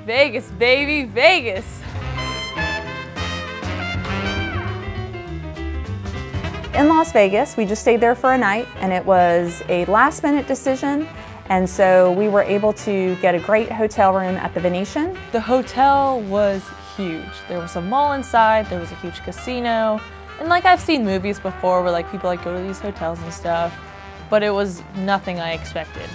Vegas, baby, Vegas. In Las Vegas, we just stayed there for a night, and it was a last-minute decision, and so we were able to get a great hotel room at the Venetian. The hotel was huge. There was a mall inside, there was a huge casino, and like I've seen movies before where like people like go to these hotels and stuff, but it was nothing I expected.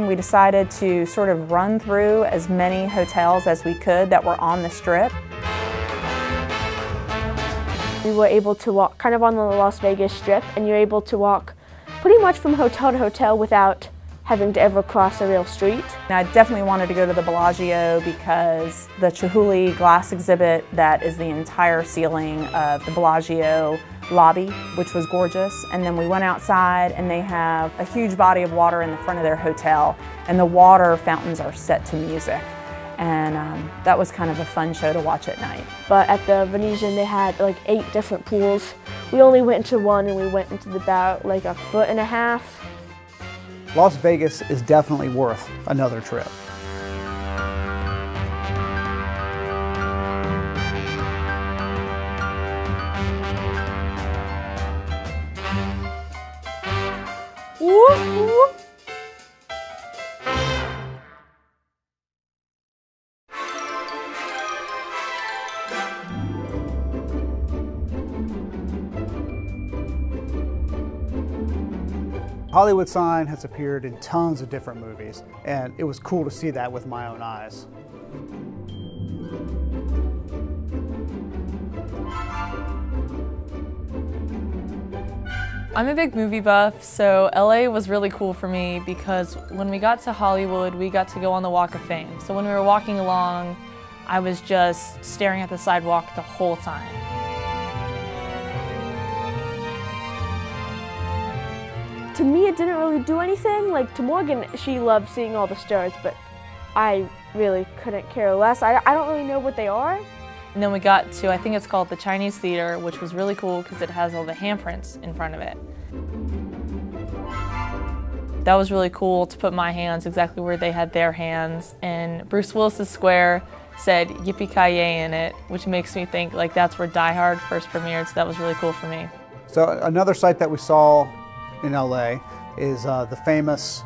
We decided to sort of run through as many hotels as we could that were on the Strip. We were able to walk kind of on the Las Vegas Strip, and you're able to walk pretty much from hotel to hotel without having to ever cross a real street. And I definitely wanted to go to the Bellagio because the Chihuly glass exhibit that is the entire ceiling of the Bellagio lobby, which was gorgeous. And then we went outside, and they have a huge body of water in the front of their hotel, and the water fountains are set to music. And that was kind of a fun show to watch at night. But at the Venetian, they had like 8 different pools. We only went into one, and we went into about like a foot and a half. Las Vegas is definitely worth another trip. Hollywood sign has appeared in tons of different movies, and it was cool to see that with my own eyes. I'm a big movie buff, so LA was really cool for me because when we got to Hollywood, we got to go on the Walk of Fame. So when we were walking along, I was just staring at the sidewalk the whole time. To me, it didn't really do anything. Like to Morgan, she loved seeing all the stars, but I really couldn't care less. I don't really know what they are. And then we got to, I think it's called the Chinese Theater, which was really cool because it has all the handprints in front of it. That was really cool to put my hands exactly where they had their hands. And Bruce Willis's square said Yippee-ki-yay in it, which makes me think like that's where Die Hard first premiered, so that was really cool for me. So another site that we saw in LA is the famous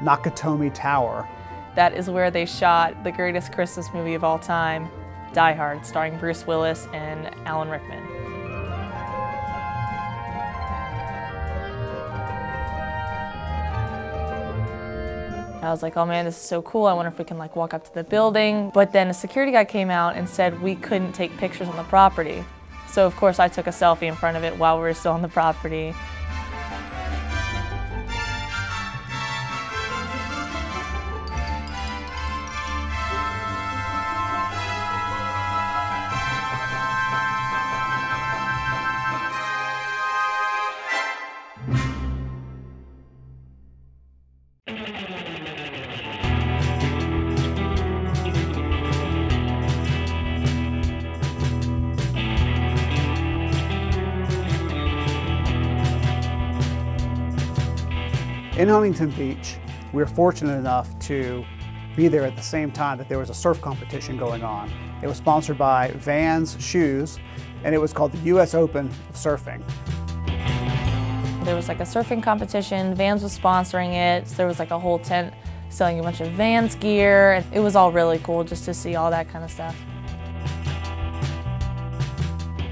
Nakatomi Tower. That is where they shot the greatest Christmas movie of all time, Die Hard, starring Bruce Willis and Alan Rickman. I was like, oh man, this is so cool. I wonder if we can like walk up to the building. But then a security guy came out and said we couldn't take pictures on the property. So of course I took a selfie in front of it while we were still on the property. In Huntington Beach, we were fortunate enough to be there at the same time that there was a surf competition going on. It was sponsored by Vans Shoes, and it was called the US Open of Surfing. There was like a surfing competition, Vans was sponsoring it, so there was like a whole tent selling a bunch of Vans gear. It was all really cool just to see all that kind of stuff.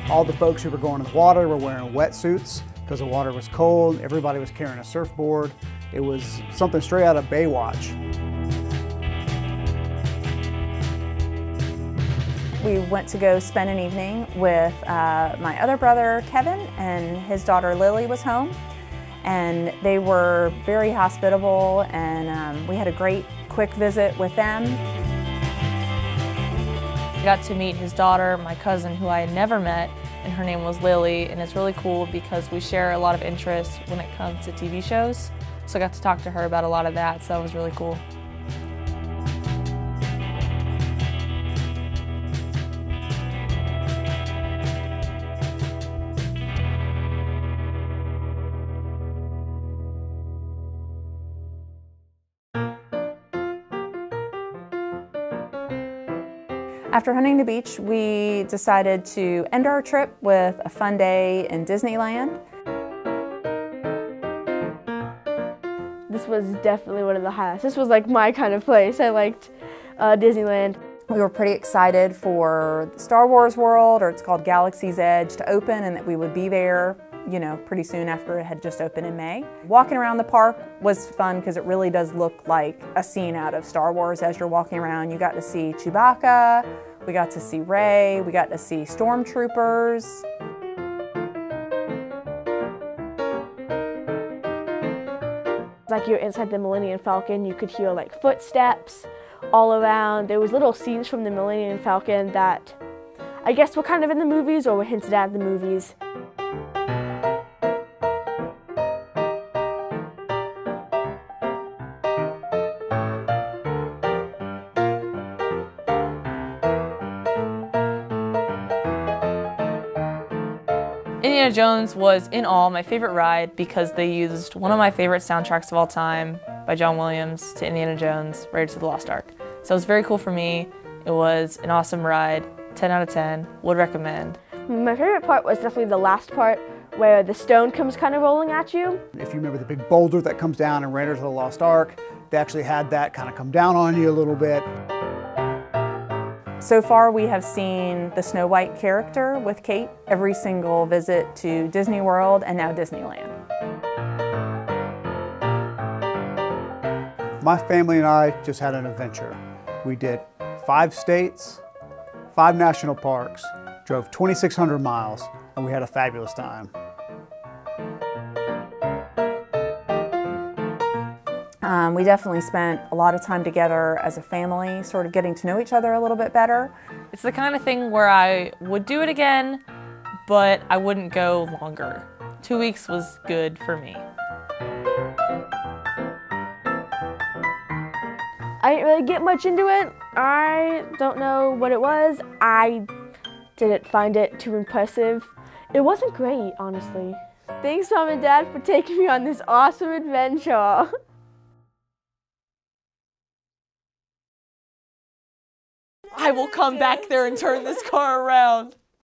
All the folks who were going in the water were wearing wetsuits because the water was cold. Everybody was carrying a surfboard. It was something straight out of Baywatch. We went to go spend an evening with my other brother, Kevin, and his daughter, Lily, was home. And they were very hospitable, and we had a great, quick visit with them. I got to meet his daughter, my cousin, who I had never met, and her name was Lily, and it's really cool because we share a lot of interests when it comes to TV shows. So I got to talk to her about a lot of that, so that was really cool. After hunting the beach, we decided to end our trip with a fun day in Disneyland. This was definitely one of the highlights. This was like my kind of place. I liked Disneyland. We were pretty excited for the Star Wars world, or it's called Galaxy's Edge, to open, and that we would be there, you know, pretty soon after it had just opened in May. Walking around the park was fun because it really does look like a scene out of Star Wars as you're walking around. You got to see Chewbacca, we got to see Rey, we got to see stormtroopers. Like you're inside the Millennium Falcon, you could hear like footsteps all around. There was little scenes from the Millennium Falcon that I guess were kind of in the movies or were hinted at in the movies. Indiana Jones was, in all, my favorite ride because they used one of my favorite soundtracks of all time by John Williams to Indiana Jones, Raiders of the Lost Ark. So it was very cool for me. It was an awesome ride, 10 out of 10, would recommend. My favorite part was definitely the last part where the stone comes kind of rolling at you. If you remember the big boulder that comes down in Raiders of the Lost Ark, they actually had that kind of come down on you a little bit. So far we have seen the Snow White character with Kate every single visit to Disney World and now Disneyland. My family and I just had an adventure. We did 5 states, 5 national parks, drove 2,600 miles, and we had a fabulous time. We definitely spent a lot of time together as a family, sort of getting to know each other a little bit better. It's the kind of thing where I would do it again, but I wouldn't go longer. 2 weeks was good for me. I didn't really get much into it. I don't know what it was. I didn't find it too impressive. It wasn't great, honestly. Thanks, Mom and Dad, for taking me on this awesome adventure. I will come back there and turn this car around.